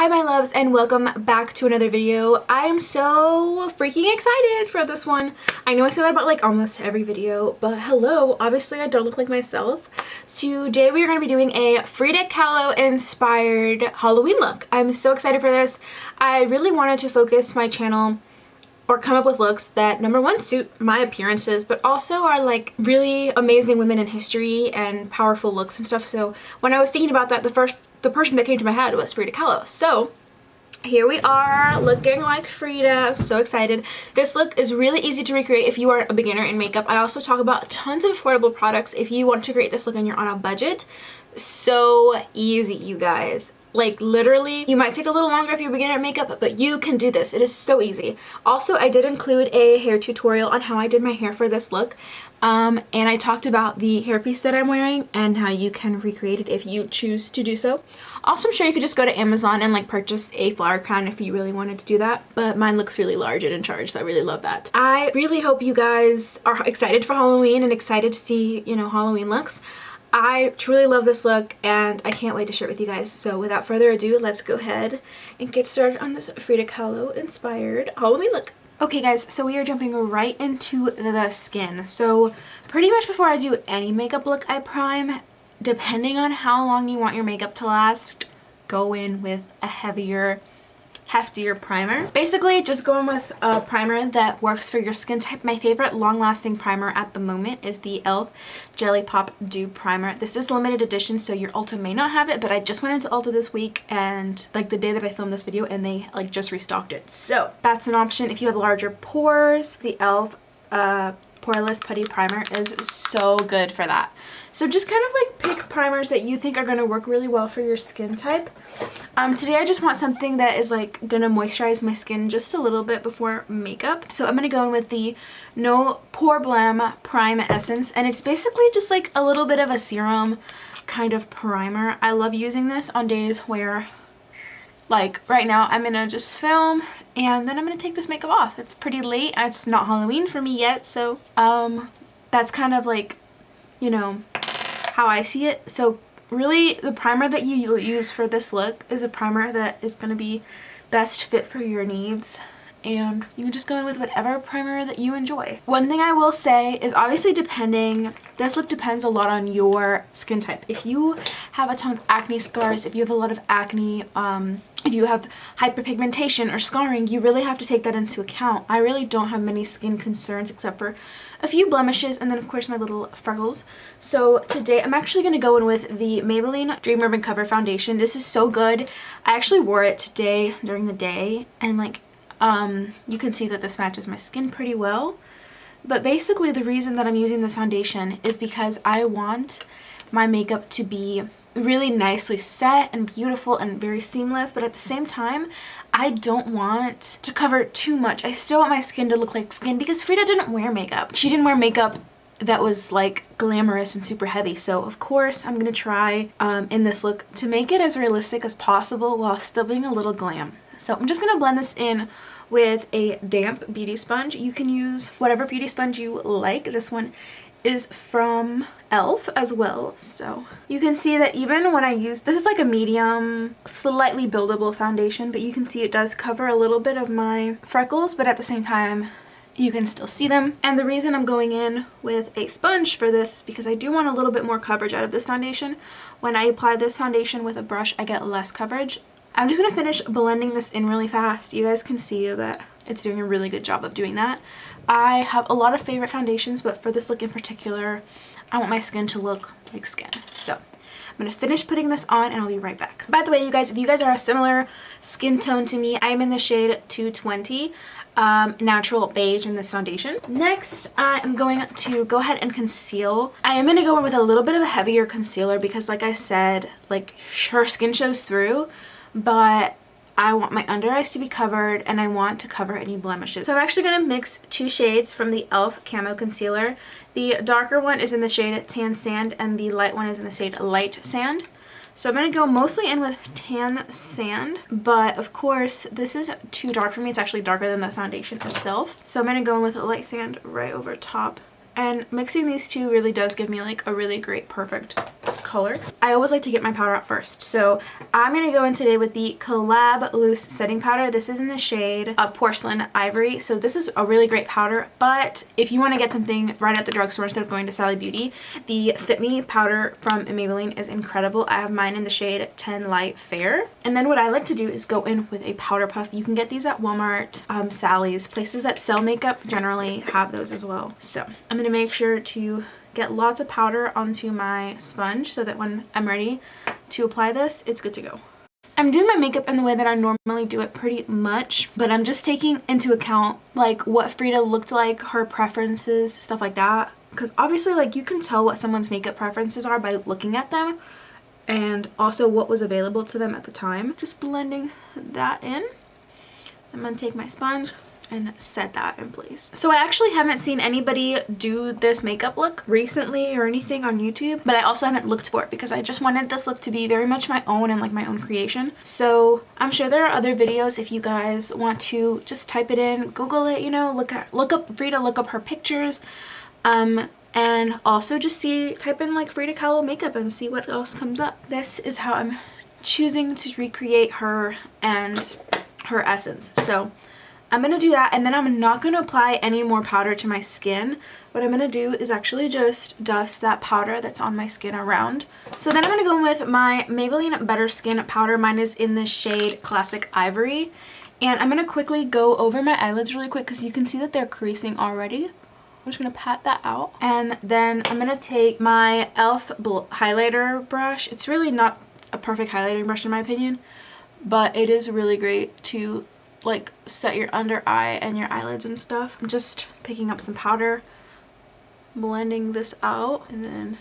Hi my loves and welcome back to another video. I am so freaking excited for this one. I know I say that about like almost every video, but hello, obviously I don't look like myself. Today we are going to be doing a Frida Kahlo inspired Halloween look. I'm so excited for this. I really wanted to focus my channel or come up with looks that number one suit my appearances but also are like really amazing women in history and powerful looks and stuff. So when I was thinking about that, the person that came to my head was Frida Kahlo. So here we are looking like Frida. I'm so excited. This look is really easy to recreate if you are a beginner in makeup. I also talk about tons of affordable products if you want to create this look and you're on a budget. So easy, you guys. Like literally, you might take a little longer if you're a beginner at makeup, but you can do this. It is so easy. Also, I did include a hair tutorial on how I did my hair for this look. And I talked about the hairpiece that I'm wearing and how you can recreate it if you choose to do so. Also, I'm sure you could just go to Amazon and like purchase a flower crown if you really wanted to do that. But mine looks really large and in charge, so I really love that. I really hope you guys are excited for Halloween and excited to see, you know, Halloween looks. I truly love this look and I can't wait to share it with you guys. So without further ado, let's go ahead and get started on this Frida Kahlo inspired Halloween look. Okay guys, so we are jumping right into the skin. So pretty much before I do any makeup look, I prime. Depending on how long you want your makeup to last, go in with a heavier, heftier primer. Basically just going with a primer that works for your skin type. My favorite long-lasting primer at the moment is the e.l.f. Jelly Pop Dew Primer. This is limited edition, so your Ulta may not have it, but I just went into Ulta this week and like the day that I filmed this video, and they like just restocked it. So that's an option if you have larger pores. The e.l.f. Poreless Putty Primer is so good for that. So just kind of like pick primers that you think are going to work really well for your skin type. Today I just want something that is like going to moisturize my skin just a little bit before makeup. So I'm going to go in with the No Pore Blem Prime Essence, and it's basically just like a little bit of a serum kind of primer. I love using this on days where, like right now, I'm gonna just film and then I'm gonna take this makeup off. It's pretty late. It's not Halloween for me yet, so that's kind of like, you know, how I see it. So really the primer that you use for this look is a primer that is gonna be best fit for your needs. And you can just go in with whatever primer that you enjoy. One thing I will say is obviously this look depends a lot on your skin type. If you have a ton of acne scars, if you have a lot of acne, if you have hyperpigmentation or scarring, you really have to take that into account. I really don't have many skin concerns except for a few blemishes and then of course my little freckles. So today I'm actually going to go in with the Maybelline Dream Urban Cover Foundation. This is so good. I actually wore it today during the day and like you can see that this matches my skin pretty well. But basically the reason that I'm using this foundation is because I want my makeup to be really nicely set and beautiful and very seamless, but at the same time I don't want to cover too much. I still want my skin to look like skin because Frida didn't wear makeup. She didn't wear makeup that was like glamorous and super heavy, so of course I'm gonna try in this look to make it as realistic as possible while still being a little glam. So I'm just gonna blend this in with a damp beauty sponge. You can use whatever beauty sponge you like. This one is from e.l.f. as well. So you can see that even when I use, this is like a medium, slightly buildable foundation, but you can see it does cover a little bit of my freckles, but at the same time, you can still see them. And the reason I'm going in with a sponge for this is because I do want a little bit more coverage out of this foundation. When I apply this foundation with a brush, I get less coverage. I'm just going to finish blending this in really fast. You guys can see that it's doing a really good job of doing that. I have a lot of favorite foundations, but for this look in particular, I want my skin to look like skin. So I'm going to finish putting this on and I'll be right back. By the way, you guys, if you guys are a similar skin tone to me, I am in the shade 220 Natural Beige in this foundation. Next, I am going to go ahead and conceal. I am going to go in with a little bit of a heavier concealer because like I said, like her skin shows through, but I want my under eyes to be covered and I want to cover any blemishes. So I'm actually going to mix two shades from the e.l.f. Camo Concealer. The darker one is in the shade Tan Sand and the light one is in the shade Light Sand. So I'm going to go mostly in with Tan Sand, but of course this is too dark for me. It's actually darker than the foundation itself. So I'm going to go in with a Light Sand right over top. And mixing these two really does give me like a really great perfect color. I always like to get my powder out first. So I'm going to go in today with the Collab Loose Setting Powder. This is in the shade Porcelain Ivory. So this is a really great powder, but if you want to get something right at the drugstore instead of going to Sally Beauty, the Fit Me powder from Maybelline is incredible. I have mine in the shade 10 Light Fair. And then what I like to do is go in with a powder puff. You can get these at Walmart, Sally's, places that sell makeup generally have those as well. So I'm going to make sure to get lots of powder onto my sponge so that when I'm ready to apply this, it's good to go. I'm doing my makeup in the way that I normally do it pretty much, but I'm just taking into account like what Frida looked like, her preferences, stuff like that. Because obviously like you can tell what someone's makeup preferences are by looking at them, and also what was available to them at the time. Just blending that in. I'm gonna take my sponge and set that in place. So I actually haven't seen anybody do this makeup look recently or anything on YouTube, but I also haven't looked for it because I just wanted this look to be very much my own and like my own creation. So I'm sure there are other videos if you guys want to just type it in, Google it, you know, look up Frida, look up her pictures, and also just type in like Frida Kahlo makeup and see what else comes up. This is how I'm choosing to recreate her and her essence. So I'm going to do that, and then I'm not going to apply any more powder to my skin. What I'm going to do is actually just dust that powder that's on my skin around. So then I'm going to go in with my Maybelline Better Skin powder. Mine is in the shade Classic Ivory. And I'm going to quickly go over my eyelids really quick because you can see that they're creasing already. I'm just going to pat that out. And then I'm going to take my e.l.f. highlighter brush. It's really not a perfect highlighting brush in my opinion, but it is really great to like set your under eye and your eyelids and stuff. I'm just picking up some powder, blending this out, and then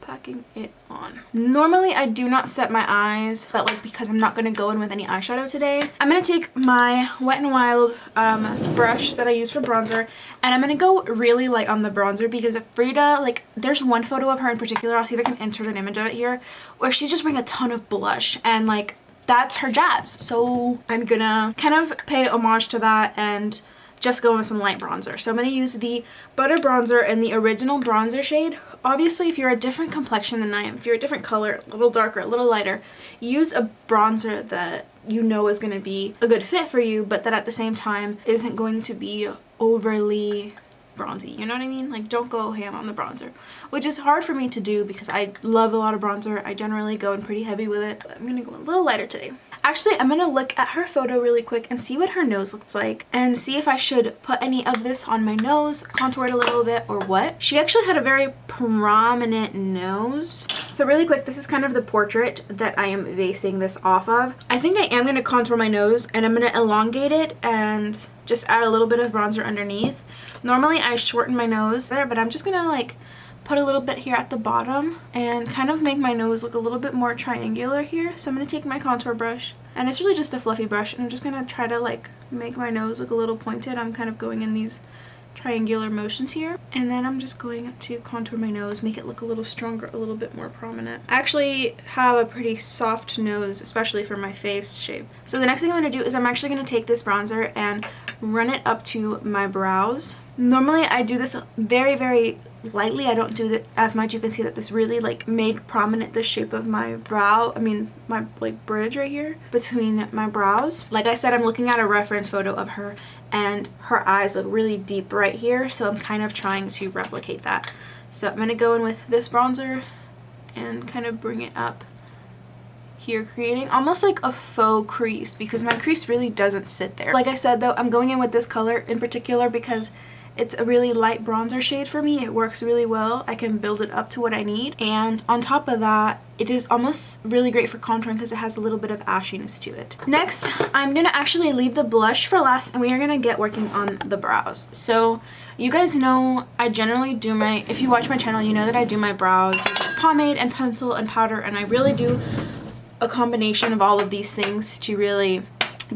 packing it on. Normally I do not set my eyes, but like because I'm not going to go in with any eyeshadow today, I'm going to take my Wet n Wild brush that I use for bronzer, and I'm going to go really light on the bronzer because Frida, like there's one photo of her in particular, I'll see if I can insert an image of it here, where she's just wearing a ton of blush and like that's her jazz. So I'm gonna kind of pay homage to that and just go with some light bronzer. So I'm gonna use the Butter Bronzer in the original bronzer shade. Obviously, if you're a different complexion than I am, if you're a different color, a little darker, a little lighter, use a bronzer that you know is gonna be a good fit for you, but that at the same time isn't going to be overly bronzy, you know what I mean? Like don't go ham on the bronzer, which is hard for me to do because I love a lot of bronzer. I generally go in pretty heavy with it, but I'm gonna go a little lighter today. Actually, I'm gonna look at her photo really quick and see what her nose looks like and see if I should put any of this on my nose, contour it a little bit or what. She actually had a very prominent nose. So really quick, this is kind of the portrait that I am basing this off of. I think I am gonna contour my nose and I'm gonna elongate it and just add a little bit of bronzer underneath. Normally I shorten my nose, but I'm just gonna like put a little bit here at the bottom and kind of make my nose look a little bit more triangular here. So I'm gonna take my contour brush, and it's really just a fluffy brush, and I'm just gonna try to like make my nose look a little pointed. I'm kind of going in these triangular motions here, and then I'm just going to contour my nose, make it look a little stronger, a little bit more prominent. I actually have a pretty soft nose, especially for my face shape. So the next thing I'm going to do is I'm actually going to take this bronzer and run it up to my brows. Normally I do this very, very lightly. I don't do it as much. You can see that this really like made prominent the shape of my brow. I mean my like bridge right here between my brows. Like I said, I'm looking at a reference photo of her and her eyes look really deep right here, so I'm kind of trying to replicate that. So I'm going to go in with this bronzer and kind of bring it up here, creating almost like a faux crease because my crease really doesn't sit there. Like I said though, I'm going in with this color in particular because it's a really light bronzer shade for me. It works really well. I can build it up to what I need. And on top of that, it is almost really great for contouring because it has a little bit of ashiness to it. Next, I'm going to actually leave the blush for last, and we are going to get working on the brows. So you guys know I generally do my, if you watch my channel, you know that I do my brows using pomade and pencil and powder, and I really do a combination of all of these things to really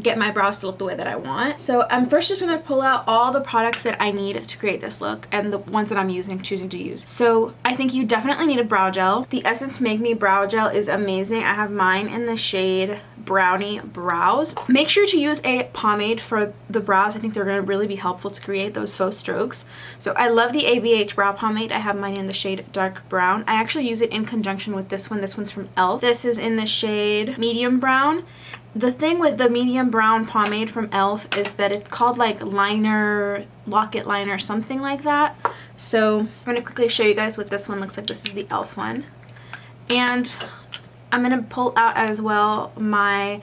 get my brows to look the way that I want. So I'm first just going to pull out all the products that I need to create this look and the ones that I'm choosing to use. So I think you definitely need a brow gel. The Essence Make Me brow gel is amazing. I have mine in the shade Brownie brows. Make sure to use a pomade for the brows. I think they're going to really be helpful to create those faux strokes. So I love the ABH Brow Pomade. I have mine in the shade Dark Brown. I actually use it in conjunction with this one. This one's from e.l.f. This is in the shade Medium Brown. The thing with the medium brown pomade from e.l.f. is that it's called like liner, locket liner, something like that. So I'm going to quickly show you guys what this one looks like. This is the e.l.f. one. And I'm going to pull out as well my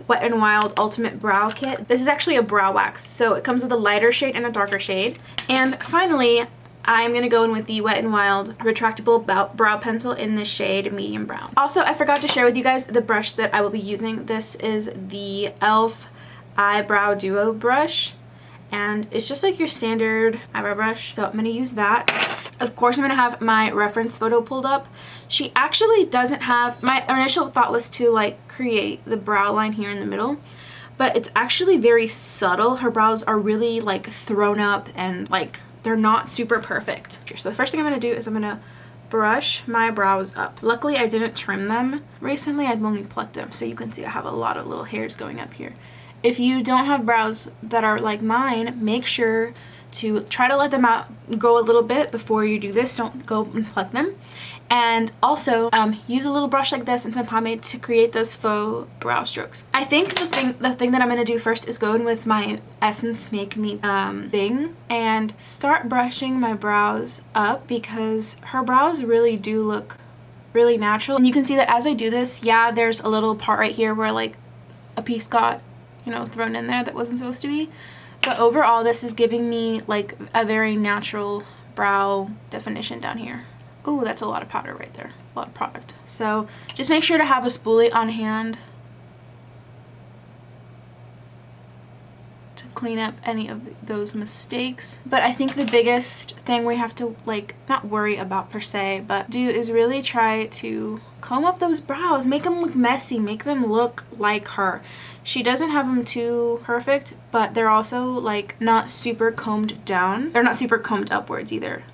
Wet n Wild Ultimate Brow Kit. This is actually a brow wax. So it comes with a lighter shade and a darker shade. And finally, I'm going to go in with the Wet n Wild Retractable Brow Pencil in the shade Medium Brown. Also, I forgot to share with you guys the brush that I will be using. This is the e.l.f. Eyebrow Duo brush. And it's just like your standard eyebrow brush. So I'm going to use that. Of course, I'm going to have my reference photo pulled up. She actually doesn't have... My initial thought was to like create the brow line here in the middle. But it's actually very subtle. Her brows are really like thrown up and like... they're not super perfect. So the first thing I'm going to do is I'm going to brush my brows up. Luckily, I didn't trim them recently. I've only plucked them. So you can see I have a lot of little hairs going up here. If you don't have brows that are like mine, make sure to try to let them out, go a little bit before you do this. Don't go and pluck them. And also use a little brush like this and some pomade to create those faux brow strokes. I think the thing that I'm going to do first is go in with my Essence Make Me thing and start brushing my brows up, because her brows really do look really natural. And you can see that as I do this, yeah, there's a little part right here where like a piece got, you know, thrown in there that wasn't supposed to be. But overall, this is giving me like a very natural brow definition down here. Ooh, that's a lot of powder right there. A lot of product. So just make sure to have a spoolie on hand to clean up any of those mistakes. But I think the biggest thing we have to like not worry about per se, but do is really try to comb up those brows. Make them look messy. Make them look like her. She doesn't have them too perfect, but they're also like not super combed down. They're not super combed upwards either.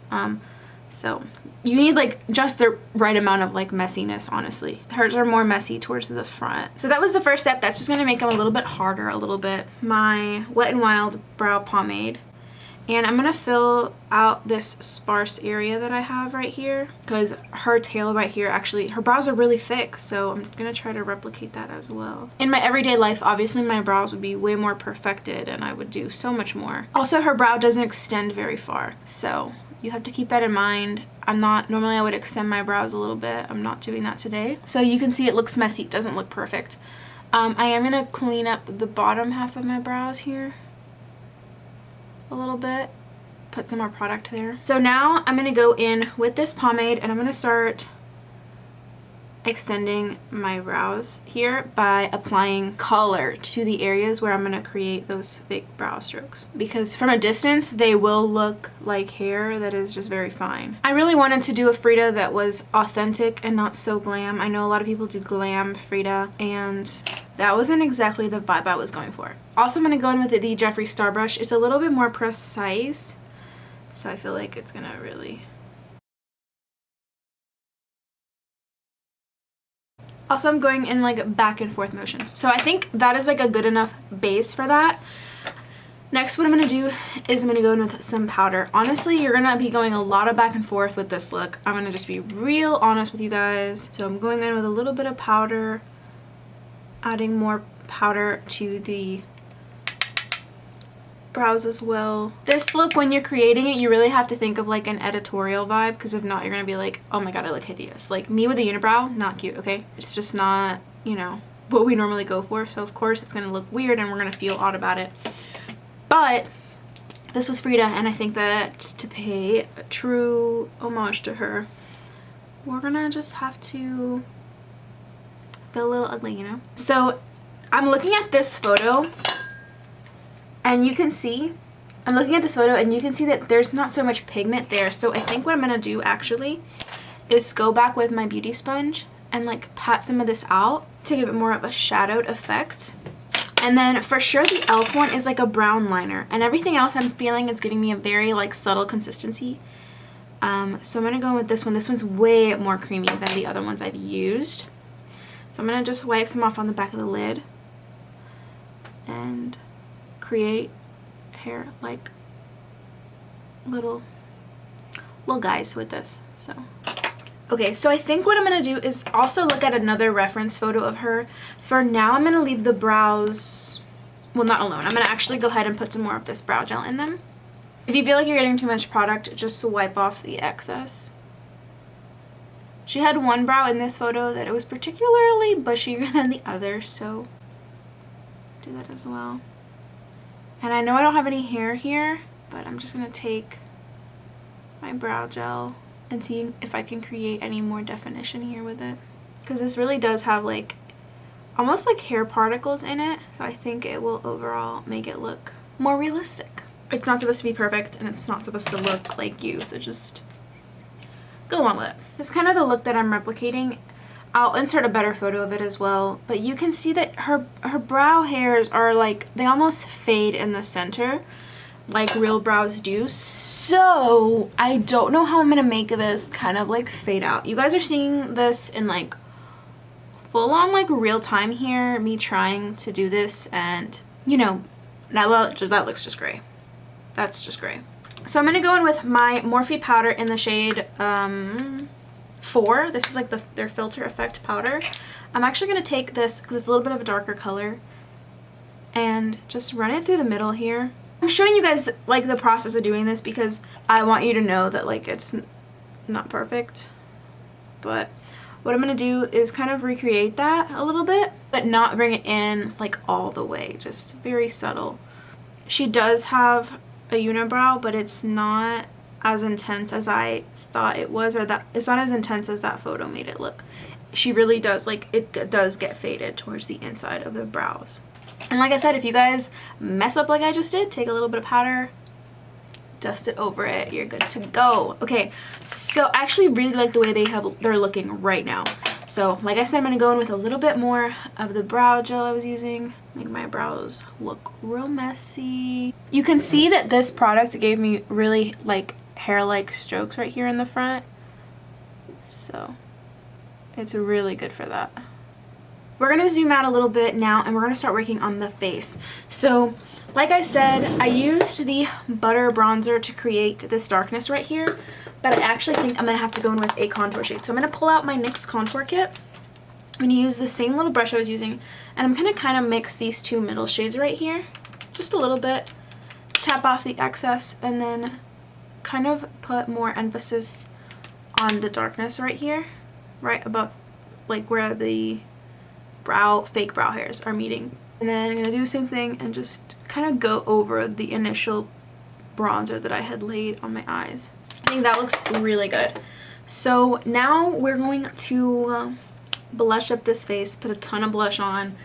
So you need like just the right amount of like messiness, honestly. Hers are more messy towards the front. So that was the first step. That's just going to make them a little bit harder, a little bit. My Wet n Wild Brow Pomade. And I'm going to fill out this sparse area that I have right here, because her tail right here, actually, her brows are really thick. So I'm going to try to replicate that as well. In my everyday life, obviously my brows would be way more perfected and I would do so much more. Also, her brow doesn't extend very far. So you have to keep that in mind. Normally I would extend my brows a little bit. I'm not doing that today. So you can see it looks messy. It doesn't look perfect. I am going to clean up the bottom half of my brows here a little bit. Put some more product there. So now I'm going to go in with this pomade and I'm going to start extending my brows here by applying color to the areas where I'm going to create those fake brow strokes, because from a distance they will look like hair that is just very fine. I really wanted to do a Frida that was authentic and not so glam. I know a lot of people do glam Frida and that wasn't exactly the vibe I was going for. Also, I'm going to go in with the Jeffree Star brush. It's a little bit more precise, so I feel like it's going to really... Also, I'm going in like back and forth motions. So I think that is like a good enough base for that. Next, what I'm going to do is I'm going to go in with some powder. Honestly, you're going to be going a lot of back and forth with this look. I'm going to just be real honest with you guys. So I'm going in with a little bit of powder, adding more powder to the brows as well. This look, when you're creating it, you really have to think of like an editorial vibe, because if not, you're gonna be like, oh my god, I look hideous. Like me with a unibrow, not cute, okay? It's just not, you know, what we normally go for. So of course it's gonna look weird and we're gonna feel odd about it. But this was Frida, and I think that to pay a true homage to her, we're gonna just have to feel a little ugly, you know? So I'm looking at this photo and you can see, that there's not so much pigment there. So I think what I'm gonna do actually is go back with my beauty sponge and like pat some of this out to give it more of a shadowed effect. And then for sure the e.l.f. one is like a brown liner, and everything else I'm feeling is giving me a very like subtle consistency. So I'm gonna go with this one. This one's way more creamy than the other ones I've used. So I'm going to just wipe them off on the back of the lid and create hair like little guys with this. So okay, so I think what I'm going to do is also look at another reference photo of her. For now, I'm going to leave the brows, well, not alone. I'm going to actually go ahead and put some more of this brow gel in them. If you feel like you're getting too much product, just wipe off the excess. She had one brow in this photo that it was particularly bushier than the other, so do that as well. And I know I don't have any hair here, but I'm just going to take my brow gel and see if I can create any more definition here with it. Because this really does have like almost like hair particles in it, so I think it will overall make it look more realistic. It's not supposed to be perfect and it's not supposed to look like you, so just go along with it. This is kind of the look that I'm replicating. I'll insert a better photo of it as well, but you can see that her brow hairs are like, they almost fade in the center like real brows do. So I don't know how I'm gonna make this kind of like fade out. You guys are seeing this in like full on like real time here, me trying to do this, and you know, that looks just gray. That's just gray. So I'm gonna go in with my Morphe powder in the shade 4. This is like their filter effect powder. I'm actually gonna take this because it's a little bit of a darker color and just run it through the middle here. I'm showing you guys like the process of doing this because I want you to know that like it's not perfect, but what I'm gonna do is kind of recreate that a little bit, but not bring it in like all the way, just very subtle. She does have a unibrow, but it's not as intense as I thought it was, or that it's not as intense as that photo made it look. She really does, like, it does get faded towards the inside of the brows. And like I said, if you guys mess up like I just did, take a little bit of powder, dust it over it, you're good to go. Okay, so I actually really like the way they're looking right now. So like I said, I'm gonna go in with a little bit more of the brow gel I was using, make my brows look real messy. You can see that this product gave me really like hair-like strokes right here in the front, so it's really good for that. We're gonna zoom out a little bit now and we're gonna start working on the face. So like I said, I used the butter bronzer to create this darkness right here, but I actually think I'm gonna have to go in with a contour shade. So I'm gonna pull out my NYX Contour Kit. I'm gonna use the same little brush I was using, and I'm gonna kind of mix these two middle shades right here, just a little bit, tap off the excess, and then kind of put more emphasis on the darkness right here, right above, like where the fake brow hairs are meeting. And then I'm gonna do the same thing and just kind of go over the initial bronzer that I had laid on my eyes. I think that looks really good. So now we're going to blush up this face, put a ton of blush on.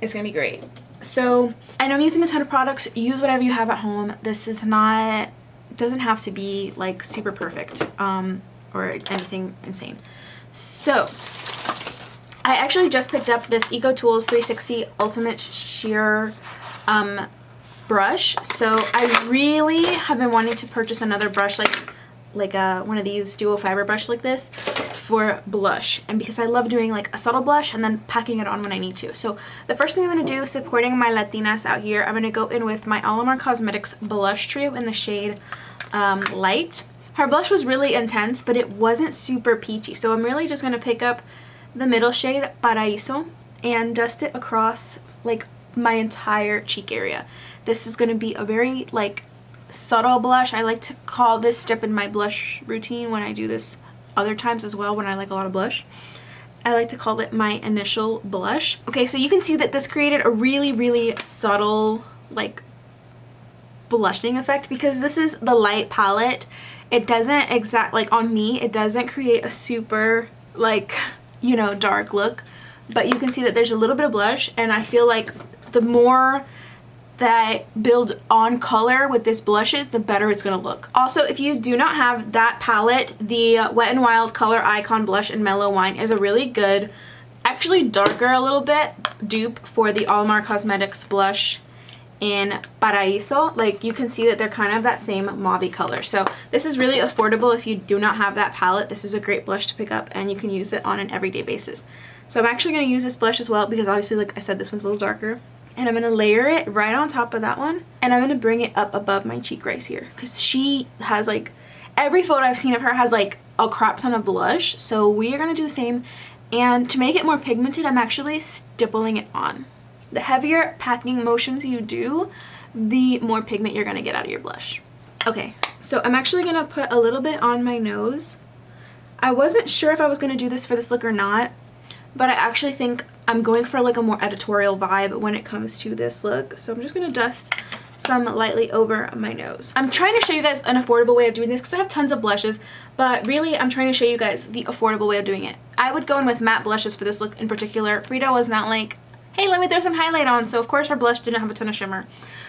It's gonna be great. So I know I'm using a ton of products. Use whatever you have at home. This is not, it doesn't have to be like super perfect or anything insane. So I actually just picked up this EcoTools 360 Ultimate Sheer brush. So I really have been wanting to purchase another brush like one of these dual fiber brush like this for blush, and because I love doing like a subtle blush and then packing it on when I need to. So the first thing I'm going to do, supporting my Latinas out here, I'm going to go in with my Alamar Cosmetics blush trio in the shade Light. Her blush was really intense, but it wasn't super peachy, so I'm really just going to pick up the middle shade Paraíso and dust it across like my entire cheek area. This is going to be a very like subtle blush. I like to call this step in my blush routine when I do this other times as well when I like a lot of blush. I like to call it my initial blush. Okay, so you can see that this created a really subtle like blushing effect because this is the Light palette. It doesn't like on me, it doesn't create a super like, you know, dark look, but you can see that there's a little bit of blush, and I feel like the more that I build on color with this blushes, the better it's gonna look. Also, if you do not have that palette, the Wet n Wild Color Icon Blush in Mellow Wine is a really good, actually darker a little bit, dupe for the Alamar Cosmetics blush in Paraíso. Like you can see that they're kind of that same mauve color. So this is really affordable if you do not have that palette. This is a great blush to pick up and you can use it on an everyday basis. So I'm actually going to use this blush as well because obviously, like I said, this one's a little darker. And I'm going to layer it right on top of that one. And I'm going to bring it up above my cheek right here. Because she has like, every photo I've seen of her has like a crap ton of blush. So we are going to do the same. And to make it more pigmented, I'm actually stippling it on. The heavier packing motions you do, the more pigment you're going to get out of your blush. Okay, so I'm actually going to put a little bit on my nose. I wasn't sure if I was going to do this for this look or not, but I actually think I'm going for like a more editorial vibe when it comes to this look. So I'm just going to dust some lightly over my nose. I'm trying to show you guys an affordable way of doing this because I have tons of blushes, but really I'm trying to show you guys the affordable way of doing it. I would go in with matte blushes for this look in particular. Frida was not like, hey, let me throw some highlight on. So of course her blush didn't have a ton of shimmer.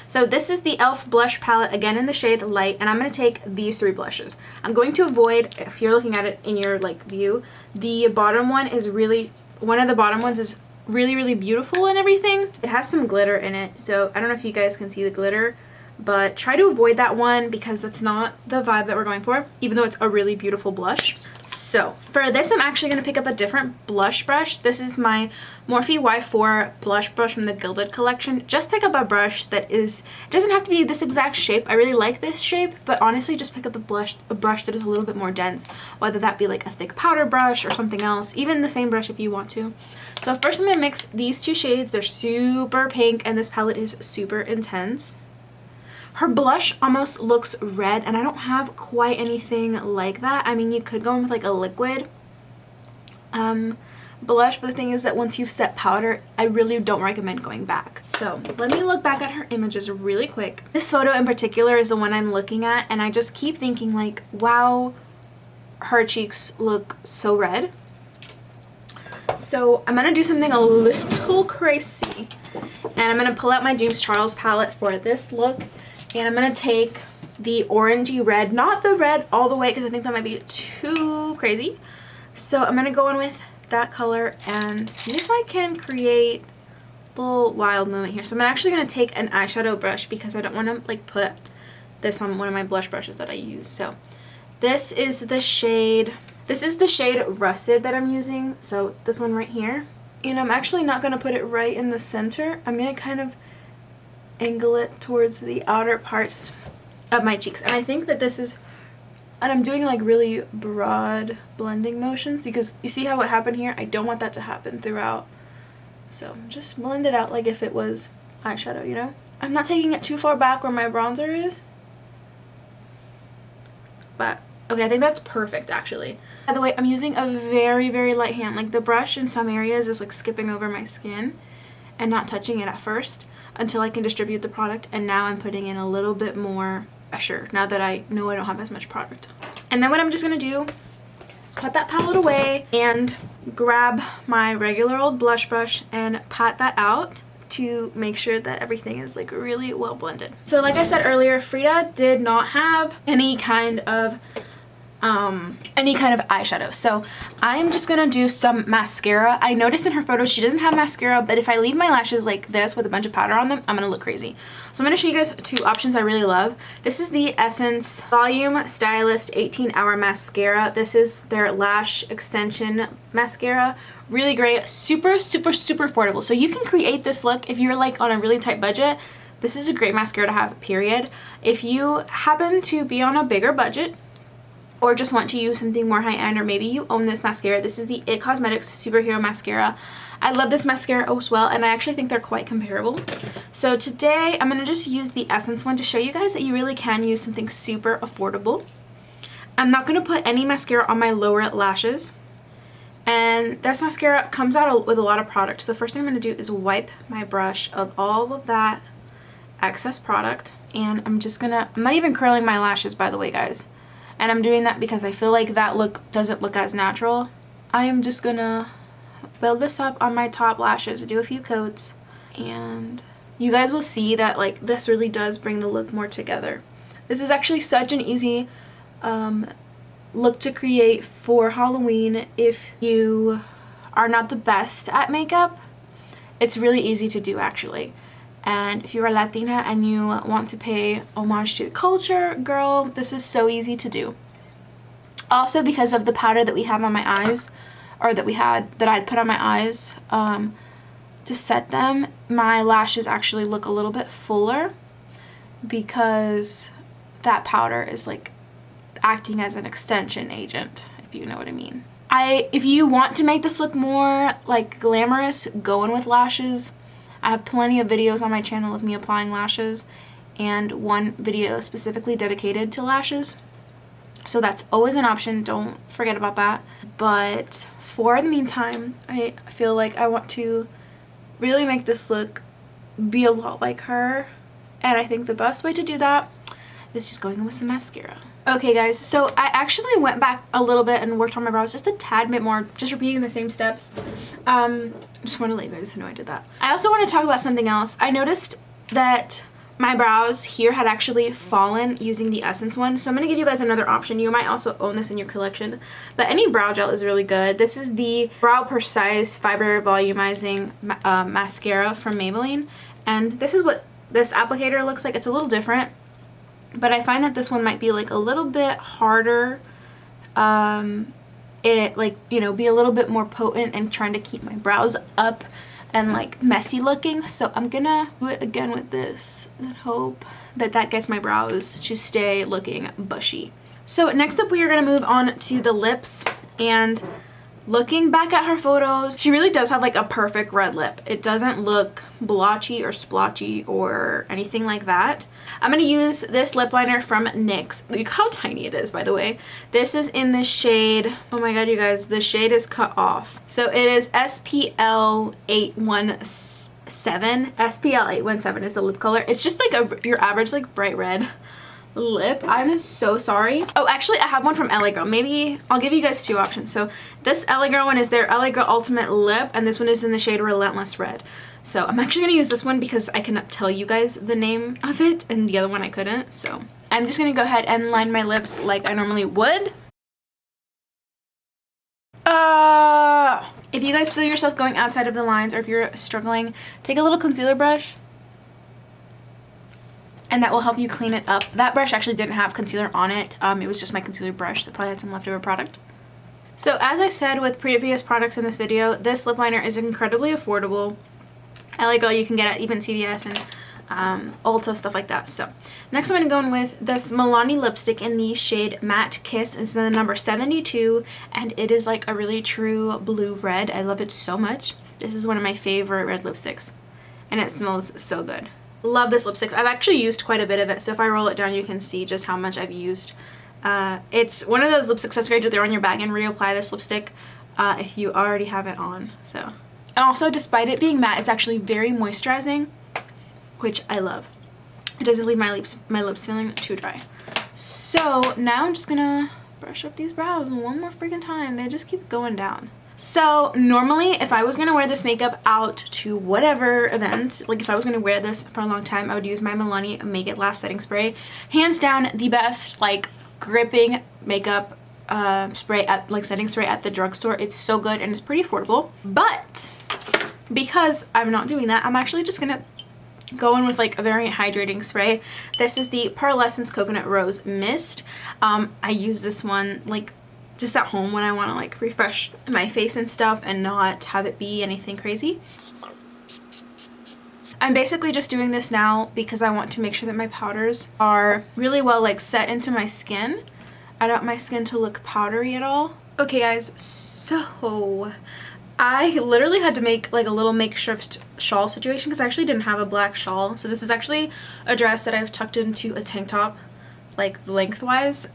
So this is the e.l.f. blush palette, again in the shade Light, and I'm going to take these 3 blushes. I'm going to avoid, if you're looking at it in your like view, the bottom one is really, one of the bottom ones is really beautiful and everything. It has some glitter in it, so I don't know if you guys can see the glitter, but try to avoid that one because that's not the vibe that we're going for, even though it's a really beautiful blush. So for this, I'm actually going to pick up a different blush brush. This is my Morphe Y4 blush brush from the Gilded collection. Just pick up a brush that is, it doesn't have to be this exact shape. I really like this shape, but honestly just pick up a brush that is a little bit more dense, whether that be like a thick powder brush or something else, even the same brush if you want to. So first I'm going to mix these 2 shades. They're super pink and this palette is super intense. Her blush almost looks red, and I don't have quite anything like that. I mean, you could go in with like a liquid blush, but the thing is that once you've set powder, I really don't recommend going back. So let me look back at her images really quick. This photo in particular is the one I'm looking at, and I just keep thinking like, wow, her cheeks look so red. So I'm going to do something a little crazy, and I'm going to pull out my James Charles palette for this look. And I'm going to take the orangey red, not the red all the way because I think that might be too crazy. So I'm going to go in with that color and see if I can create a little wild movement here. So I'm actually going to take an eyeshadow brush because I don't want to like put this on one of my blush brushes that I use. So this is the shade Rusted that I'm using. So this one right here. And I'm actually not going to put it right in the center. I'm going to kind of angle it towards the outer parts of my cheeks, and I think that this is, and I'm doing like really broad blending motions because you see how what happened here? I don't want that to happen throughout, so just blend it out like if it was eyeshadow, you know? I'm not taking it too far back where my bronzer is, but okay, I think that's perfect actually. By the way, I'm using a very light hand. Like the brush in some areas is like skipping over my skin and not touching it at first until I can distribute the product, and now I'm putting in a little bit more pressure now that I know I don't have as much product. And then what I'm just going to do, put that palette away and grab my regular old blush brush and pat that out to make sure that everything is like really well blended. So like I said earlier, Frida did not have any kind of eyeshadow, so I'm just gonna do some mascara. I noticed in her photos she doesn't have mascara, but if I leave my lashes like this with a bunch of powder on them, I'm gonna look crazy. So I'm gonna show you guys 2 options I really love. This is the Essence Volume Stylist 18-Hour Mascara. This is their lash extension mascara. Really great, super affordable. So you can create this look if you're like on a really tight budget. This is a great mascara to have, period. If you happen to be on a bigger budget or just want to use something more high-end, or maybe you own this mascara, this is the IT Cosmetics Superhero Mascara. I love this mascara as well, and I actually think they're quite comparable. So today I'm going to just use the Essence one to show you guys that you really can use something super affordable. I'm not going to put any mascara on my lower lashes, and this mascara comes out with a lot of product. So the first thing I'm going to do is wipe my brush of all of that excess product, and I'm not even curling my lashes, by the way, guys. And I'm doing that because I feel like that look doesn't look as natural. I am just gonna build this up on my top lashes, do a few coats, and you guys will see that like this really does bring the look more together. This is actually such an easy look to create for Halloween. If you are not the best at makeup, it's really easy to do actually. And if you're a Latina and you want to pay homage to the culture, girl, this is so easy to do. Also, because of the powder that we have on my eyes, or that I had put on my eyes to set them, my lashes actually look a little bit fuller because that powder is like acting as an extension agent, if you know what I mean. If you want to make this look more like glamorous, go in with lashes. I have plenty of videos on my channel of me applying lashes and one video specifically dedicated to lashes. So that's always an option, don't forget about that. But for the meantime, I feel like I want to really make this look be a lot like her. And I think the best way to do that is just going in with some mascara. Okay guys, so I actually went back a little bit and worked on my brows just a tad bit more, just repeating the same steps. Just want to let you guys know I did that. I also want to talk about something else. I noticed that my brows here had actually fallen using the Essence one, so I'm going to give you guys another option. You might also own this in your collection, but any brow gel is really good. This is the Brow Precise Fiber Volumizing Mascara from Maybelline, and this is what this applicator looks like. It's a little different, but I find that this one might be like a little bit harder, it like, you know, be a little bit more potent and trying to keep my brows up and like messy looking. So I'm gonna do it again with this and hope that that gets my brows to stay looking bushy. So next up we are gonna move on to the lips, and looking back at her photos, she really does have like a perfect red lip. It doesn't look blotchy or splotchy or anything like that. I'm going to use this lip liner from NYX. Look how tiny it is, by the way. This is in the shade, oh my god you guys, the shade is cut off. So it is SPL 817. SPL 817 is the lip color. It's just like your average like bright red lip. I'm so sorry. Oh, actually I have one from LA Girl. Maybe I'll give you guys two options. So this LA Girl one is their LA Girl Ultimate Lip, and this one is in the shade Relentless Red. So I'm actually gonna use this one because I cannot tell you guys the name of it, and the other one I couldn't. So I'm just gonna go ahead and line my lips like I normally would. If you guys feel yourself going outside of the lines, or if you're struggling, take a little concealer brush and that will help you clean it up. That brush actually didn't have concealer on it. It was just my concealer brush that probably had some leftover product. So as I said with previous products in this video, this lip liner is incredibly affordable. LA Girl you can get at even CVS and Ulta, stuff like that. So next I'm going to go in with this Milani lipstick in the shade Matte Kiss. It's the number 72, and it is like a really true blue red. I love it so much. This is one of my favorite red lipsticks, and it smells so good. Love this lipstick. I've actually used quite a bit of it, so if I roll it down you can see just how much I've used. It's one of those lipsticks that's great to throw in your bag and reapply this lipstick if you already have it on. So, and also despite it being matte, it's actually very moisturizing, which I love. It doesn't leave my lips feeling too dry. So now I'm just gonna brush up these brows one more freaking time. They just keep going down. So normally if I was going to wear this makeup out to whatever event, like if I was going to wear this for a long time, I would use my Milani Make It Last setting spray. Hands down the best like gripping makeup spray at like setting spray at the drugstore. It's so good and it's pretty affordable. But because I'm not doing that, I'm actually just going to go in with like a very hydrating spray. This is the Pearlescence Coconut Rose Mist. I use this one like just at home when I want to like refresh my face and stuff and not have it be anything crazy. I'm basically just doing this now because I want to make sure that my powders are really well like set into my skin. I don't want my skin to look powdery at all. Okay guys, so I literally had to make like a little makeshift shawl situation because I actually didn't have a black shawl. So this is actually a dress that I've tucked into a tank top like lengthwise.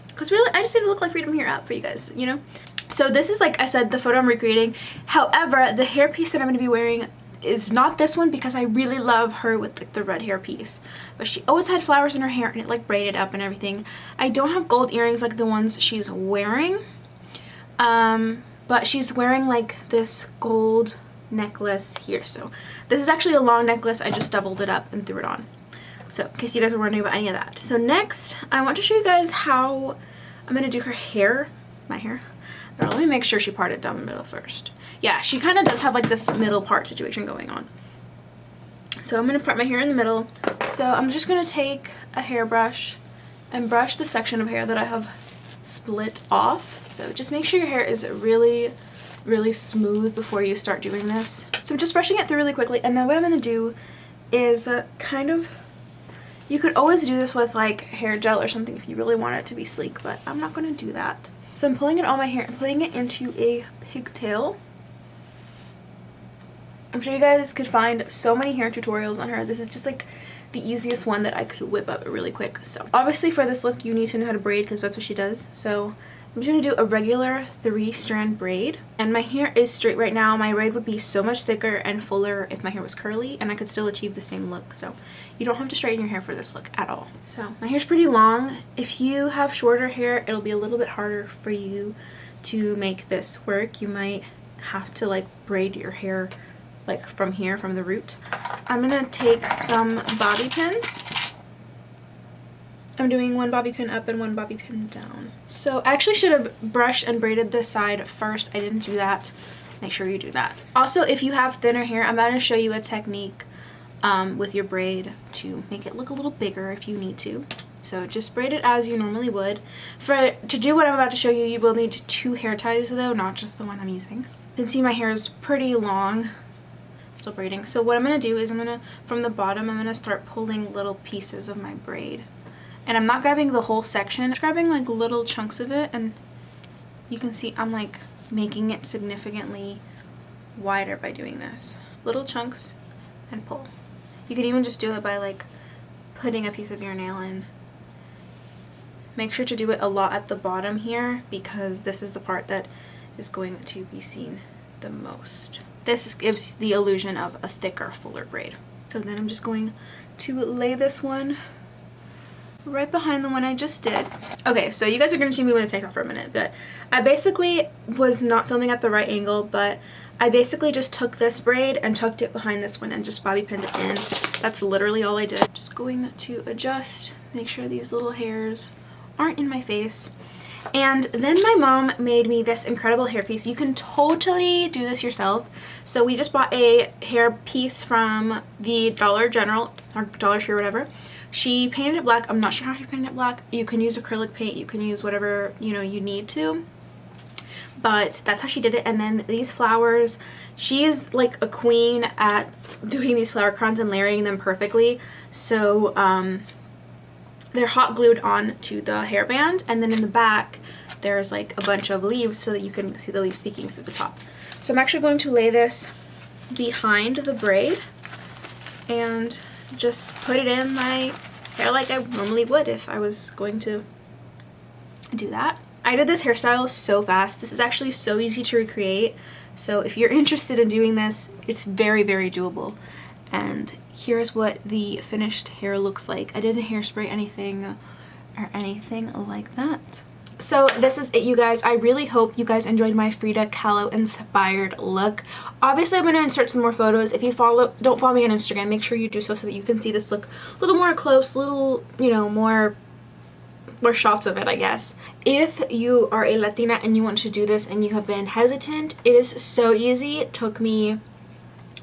Because really, I just need to look like Freedom Here app for you guys, you know? So this is, like I said, the photo I'm recreating. However, the hairpiece that I'm going to be wearing is not this one because I really love her with like the red hairpiece. But she always had flowers in her hair and it like braided up and everything. I don't have gold earrings like the ones she's wearing. But she's wearing like this gold necklace here. So this is actually a long necklace. I just doubled it up and threw it on. So, in case you guys were wondering about any of that. So next, I want to show you guys how I'm going to do her hair. My hair. Let me make sure she parted down the middle first. Yeah, she kind of does have like this middle part situation going on. So I'm going to part my hair in the middle. So I'm just going to take a hairbrush and brush the section of hair that I have split off. So just make sure your hair is really, really smooth before you start doing this. So I'm just brushing it through really quickly, and then what I'm going to do is kind of, you could always do this with like hair gel or something if you really want it to be sleek, but I'm not going to do that. So I'm pulling it on my hair and putting it into a pigtail. I'm sure you guys could find so many hair tutorials on her. This is just like the easiest one that I could whip up really quick. So obviously for this look you need to know how to braid because that's what she does. So I'm just going to do a regular 3-strand braid, and my hair is straight right now. My braid would be so much thicker and fuller if my hair was curly, and I could still achieve the same look. So you don't have to straighten your hair for this look at all. So my hair's pretty long. If you have shorter hair, it'll be a little bit harder for you to make this work. You might have to like braid your hair like from here, from the root. I'm gonna take some bobby pins. I'm doing one bobby pin up and one bobby pin down. So I actually should have brushed and braided this side first. I didn't do that. Make sure you do that. Also, if you have thinner hair, I'm going to show you a technique with your braid to make it look a little bigger if you need to. So just braid it as you normally would. To do what I'm about to show you, you will need 2 hair ties though, not just the one I'm using. You can see my hair is pretty long. Still braiding. So what I'm going to do is from the bottom, I'm going to start pulling little pieces of my braid. And I'm not grabbing the whole section, I'm grabbing like little chunks of it, and you can see I'm like making it significantly wider by doing this. Little chunks and pull. You can even just do it by like putting a piece of your nail in. Make sure to do it a lot at the bottom here because this is the part that is going to be seen the most. This gives the illusion of a thicker, fuller braid. So then I'm just going to lay this one right behind the one I just did. Okay, so you guys are going to see me when I take off for a minute, but I basically was not filming at the right angle, but I basically just took this braid and tucked it behind this one and just bobby pinned it in. That's literally all I did. Just going to adjust, make sure these little hairs aren't in my face. And then my mom made me this incredible hairpiece. You can totally do this yourself. So we just bought a hair piece from the Dollar General or Dollar Tree or whatever. She painted it black. I'm not sure how she painted it black. You can use acrylic paint. You can use whatever, you know, you need to. But that's how she did it. And then these flowers, she's like a queen at doing these flower crowns and layering them perfectly. So they're hot glued on to the hairband. And then in the back, there's like a bunch of leaves so that you can see the leaves peeking through the top. So I'm actually going to lay this behind the braid and just put it in my hair like I normally would if I was going to do that. I did this hairstyle so fast. This is actually so easy to recreate. So if you're interested in doing this, it's very, very doable. And here's what the finished hair looks like. I didn't hairspray anything or anything like that. So this is it, you guys. I really hope you guys enjoyed my Frida Kahlo inspired look. Obviously, I'm going to insert some more photos. If you don't follow me on Instagram, make sure you do so that you can see this look a little more close, a little, you know, more shots of it, I guess. If you are a Latina and you want to do this and you have been hesitant, it is so easy. It took me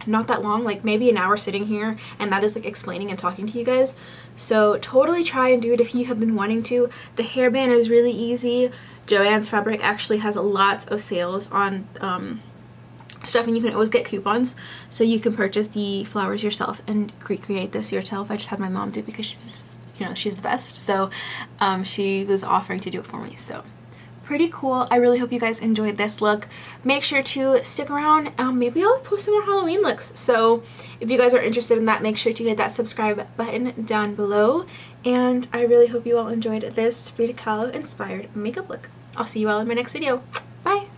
not that long, like maybe an hour sitting here, and that is like explaining and talking to you guys. So totally try and do it if you have been wanting to. The hairband is really easy. Joann's Fabric actually has lots of sales on stuff, and you can always get coupons so you can purchase the flowers yourself and recreate this yourself. I just had my mom do it because she's, you know, she's the best. So she was offering to do it for me. So pretty cool. I really hope you guys enjoyed this look. Make sure to stick around. Maybe I'll post some more Halloween looks. So if you guys are interested in that, make sure to hit that subscribe button down below. And I really hope you all enjoyed this Frida Kahlo inspired makeup look. I'll see you all in my next video. Bye!